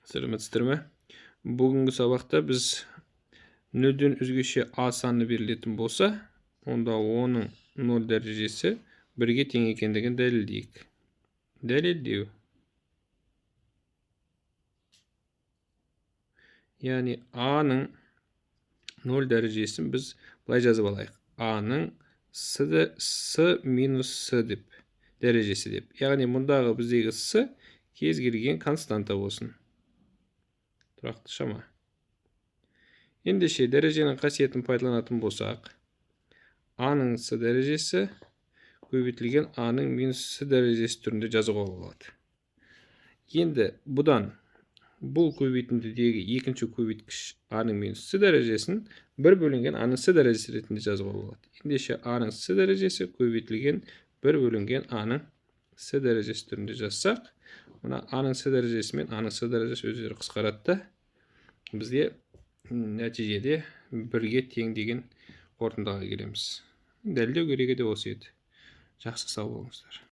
Сәлеметсіздер ме? Бүгінгі сабақта біз нөлден өзгеше а саны берілетін болса, онда оның 0 дәрежесі 1-ге тең екендігін дәлелдейік. Дәлелдеу. Яғни а-ның 0 дәрежесін біз былай жазып алайық. А-ның с минус с деп дәрежесі деп. Яғни мұндағы біздегі с кез келген константа болсын. Тұрақты шама. Ендеше дәреженің қасиетін пайдаланатын болсақ, а-ның с дәрежесі көбейтілген а-ның минус с дәрежесі түрінде жазуға болады. Енді бұдан бұл көбейтіндідегі екінші көбейткіш а-ның минус с дәрежесін 1 бөлінген а-ның с дәрежесі ретінде жазуға болады. Ендеше а-ның с дәрежесі көбейтілген 1 бөлінген а-ның с дәрежесі түрінде жазсақ, мына а-ның с дәрежесі мен а-ның с дәрежесі өздері қысқарады. Бізде нәтижеде 1-ге тең деген қорытындыға келеміз. Дәлелдеу керегі де осы еді. Жақсы сау болыңыздар.